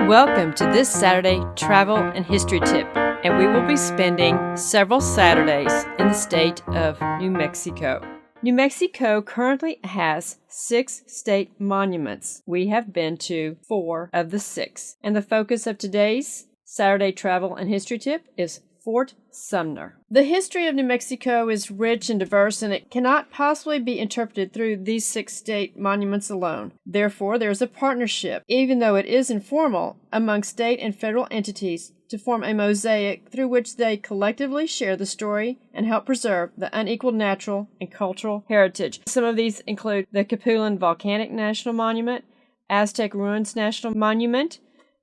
Welcome to this Saturday travel and history tip, and we will be spending several Saturdays in the state of New Mexico. New Mexico currently has 6 state monuments. We have been to 4 of the 6, and the focus of today's Saturday travel and history tip is Fort Sumner. The history of New Mexico is rich and diverse, and it cannot possibly be interpreted through these 6 state monuments alone. Therefore, there is a partnership, even though it is informal, among state and federal entities to form a mosaic through which they collectively share the story and help preserve the unequaled natural and cultural heritage. Some of these include the Capulan Volcanic National Monument, Aztec Ruins National Monument,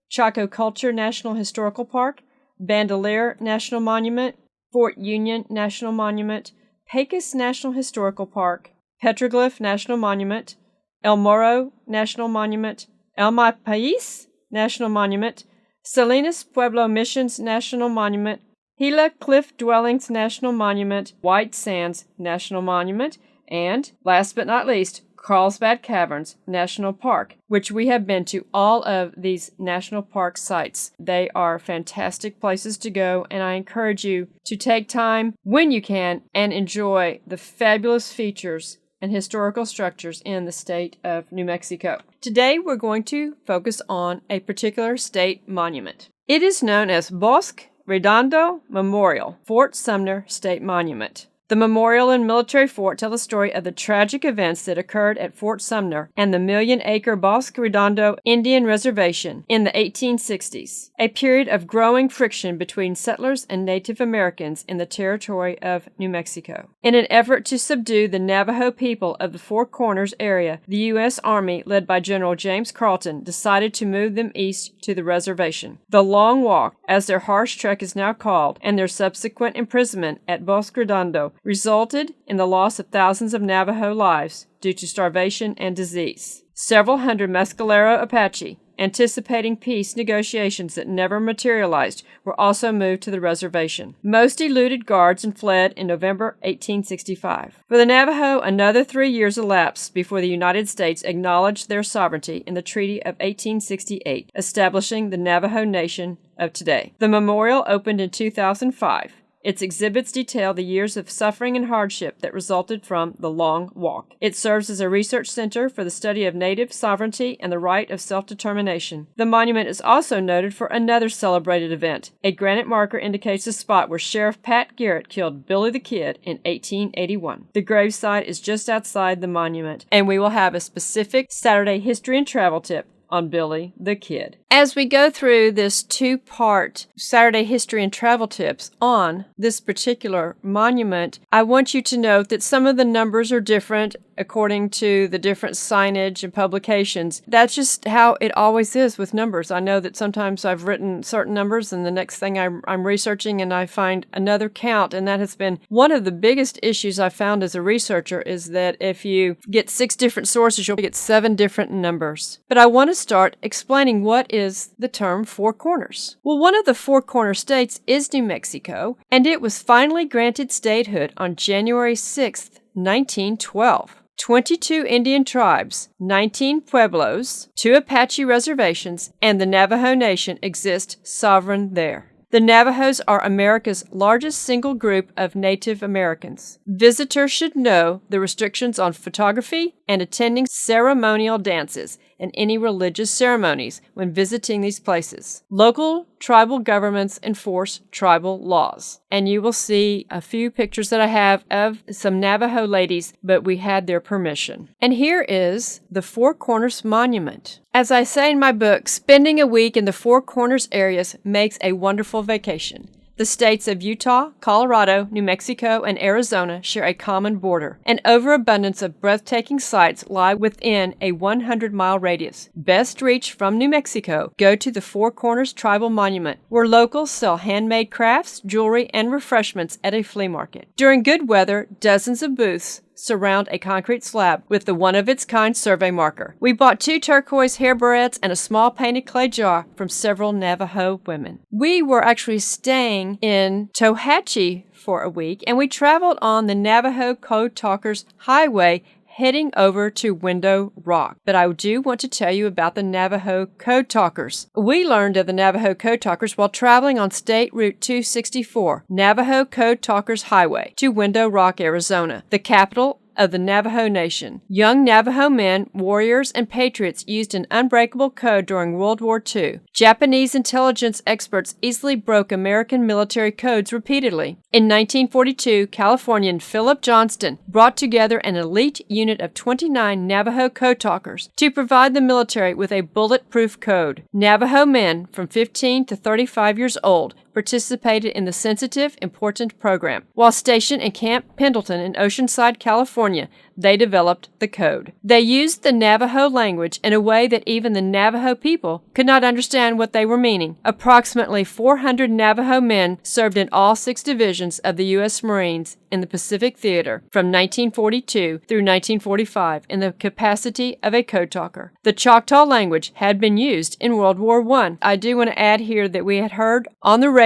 Chaco Culture National Historical Park, Bandelier National Monument, Fort Union National Monument, Pecos National Historical Park, Petroglyph National Monument, El Morro National Monument, El Mi País National Monument, Salinas Pueblo Missions National Monument, Gila Cliff Dwellings National Monument, White Sands National Monument, and, last but not least, Carlsbad Caverns National Park, which we have been to all of these national park sites. They are fantastic places to go, and I encourage you to take time when you can and enjoy the fabulous features and historical structures in the state of New Mexico. Today, we're going to focus on a particular state monument. It is known as Bosque Redondo Memorial, Fort Sumner State Monument. The memorial and military fort tell the story of the tragic events that occurred at Fort Sumner and the million-acre Bosque Redondo Indian Reservation in the 1860s, a period of growing friction between settlers and Native Americans in the territory of New Mexico. In an effort to subdue the Navajo people of the Four Corners area, the U.S. Army, led by General James Carleton, decided to move them east to the reservation. The Long Walk, as their harsh trek is now called, and their subsequent imprisonment at Bosque Redondo resulted in the loss of thousands of Navajo lives due to starvation and disease. Several hundred Mescalero Apache, anticipating peace negotiations that never materialized, were also moved to the reservation. Most eluded guards and fled in November 1865. For the Navajo, another 3 years elapsed before the United States acknowledged their sovereignty in the Treaty of 1868, establishing the Navajo Nation of today. The memorial opened in 2005. Its exhibits detail the years of suffering and hardship that resulted from the Long Walk. It serves as a research center for the study of Native sovereignty and the right of self-determination. The monument is also noted for another celebrated event. A granite marker indicates the spot where Sheriff Pat Garrett killed Billy the Kid in 1881. The gravesite is just outside the monument, and we will have a specific Saturday history and travel tip on Billy the Kid. As we go through this 2-part Saturday history and travel tips on this particular monument, I want you to note that some of the numbers are different according to the different signage and publications. That's just how it always is with numbers. I know that sometimes I've written certain numbers and the next thing I'm researching and I find another count, and that has been one of the biggest issues I've found as a researcher, is that if you get 6 different sources, you'll get 7 different numbers. But I want to start explaining what is the term Four Corners. Well, one of the Four Corner states is New Mexico, and it was finally granted statehood on January 6, 1912. 22 Indian tribes, 19 pueblos, 2 Apache reservations, and the Navajo Nation exist sovereign there. The Navajos are America's largest single group of Native Americans. Visitors should know the restrictions on photography and attending ceremonial dances and any religious ceremonies when visiting these places. Local tribal governments enforce tribal laws. And you will see a few pictures that I have of some Navajo ladies, but we had their permission. And here is the Four Corners Monument. As I say in my book, spending a week in the Four Corners areas makes a wonderful vacation. The states of Utah, Colorado, New Mexico, and Arizona share a common border. An overabundance of breathtaking sights lie within a 100-mile radius. Best reached from New Mexico, go to the Four Corners Tribal Monument, where locals sell handmade crafts, jewelry, and refreshments at a flea market. During good weather, dozens of booths surround a concrete slab with the one-of-its-kind survey marker. We bought 2 turquoise hair barrettes and a small painted clay jar from several Navajo women. We were actually staying in Tohatchee for a week, and we traveled on the Navajo Code Talkers Highway heading over to Window Rock. But I do want to tell you about the Navajo Code Talkers. We learned of the Navajo Code Talkers while traveling on State Route 264, Navajo Code Talkers Highway, to Window Rock, Arizona, the capital of the Navajo Nation. Young Navajo men, warriors, and patriots used an unbreakable code during World War II. Japanese intelligence experts easily broke American military codes repeatedly. In 1942, Californian Philip Johnston brought together an elite unit of 29 Navajo code talkers to provide the military with a bulletproof code. Navajo men from 15 to 35 years old participated in the sensitive, important program. While stationed in Camp Pendleton in Oceanside, California, they developed the code. They used the Navajo language in a way that even the Navajo people could not understand what they were meaning. Approximately 400 Navajo men served in all 6 divisions of the U.S. Marines in the Pacific Theater from 1942 through 1945 in the capacity of a code talker. The Choctaw language had been used in World War I. I do want to add here that we had heard on the radio,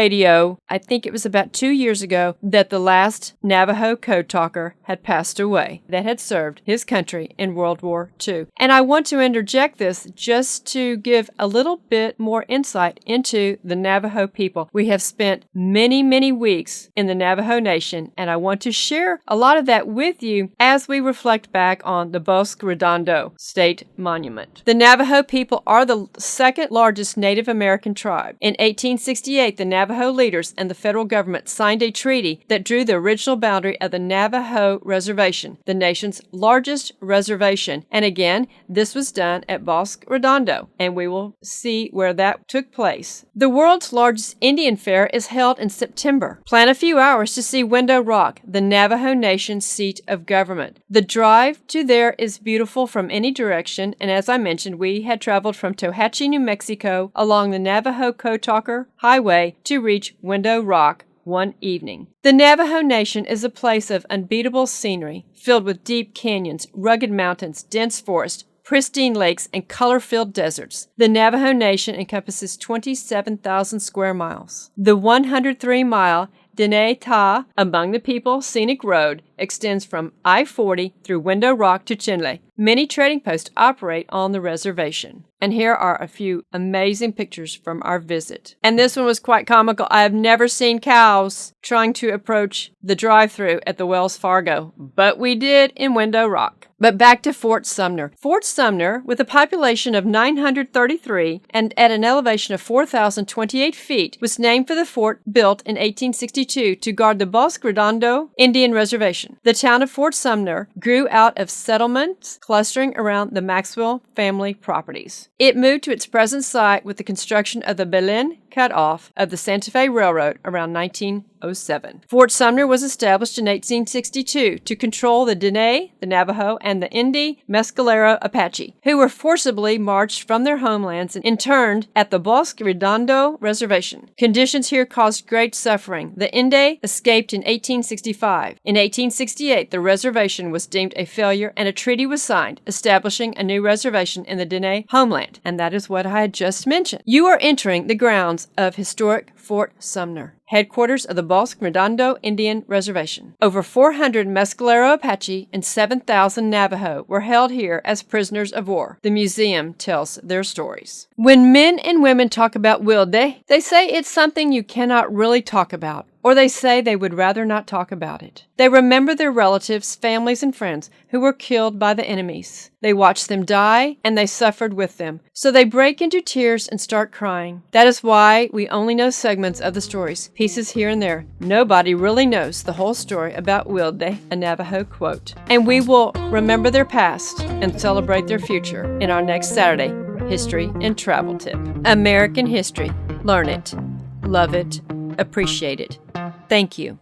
I think it was about 2 years ago, that the last Navajo code talker had passed away that had served his country in World War II. And I want to interject this just to give a little bit more insight into the Navajo people. We have spent many, many weeks in the Navajo Nation, and I want to share a lot of that with you as we reflect back on the Bosque Redondo State Monument. The Navajo people are the second largest Native American tribe. In 1868, the Navajo leaders and the federal government signed a treaty that drew the original boundary of the Navajo Reservation, the nation's largest reservation. And again, this was done at Bosque Redondo, and we will see where that took place. The world's largest Indian fair is held in September. Plan a few hours to see Window Rock, the Navajo Nation seat of government. The drive to there is beautiful from any direction, and as I mentioned, we had traveled from Tohatchee, New Mexico, along the Navajo Code Talker Highway to reach Window Rock one evening. The Navajo Nation is a place of unbeatable scenery, filled with deep canyons, rugged mountains, dense forests, pristine lakes, and color-filled deserts. The Navajo Nation encompasses 27,000 square miles. The 103-mile Diné Ta Among the People Scenic Road extends from I-40 through Window Rock to Chinle. Many trading posts operate on the reservation. And here are a few amazing pictures from our visit. And this one was quite comical. I have never seen cows trying to approach the drive-thru at the Wells Fargo, but we did in Window Rock. But back to Fort Sumner. Fort Sumner, with a population of 933 and at an elevation of 4,028 feet, was named for the fort built in 1862 to guard the Bosque Redondo Indian Reservation. The town of Fort Sumner grew out of settlements clustering around the Maxwell family properties. It moved to its present site with the construction of the Belen cutoff of the Santa Fe Railroad around 1907. Fort Sumner was established in 1862 to control the Diné, the Navajo, and the Indi Mescalero Apache, who were forcibly marched from their homelands and interned at the Bosque Redondo Reservation. Conditions here caused great suffering. The Indi escaped in 1865. In 1868, the reservation was deemed a failure and a treaty was signed, establishing a new reservation in the Diné homeland. And that is what I had just mentioned. You are entering the grounds of historic Fort Sumner, headquarters of the Bosque Redondo Indian Reservation. Over 400 Mescalero Apache and 7,000 Navajo were held here as prisoners of war. The museum tells their stories. When men and women talk about Wilde, they say it's something you cannot really talk about, or they say they would rather not talk about it. They remember their relatives, families, and friends who were killed by the enemies. They watched them die, and they suffered with them. So they break into tears and start crying. That is why we only know segments of the stories, pieces here and there. Nobody really knows the whole story about Wilde, a Navajo quote. And we will remember their past and celebrate their future in our next Saturday History and Travel Tip. American history. Learn it. Love it. Appreciate it. Thank you.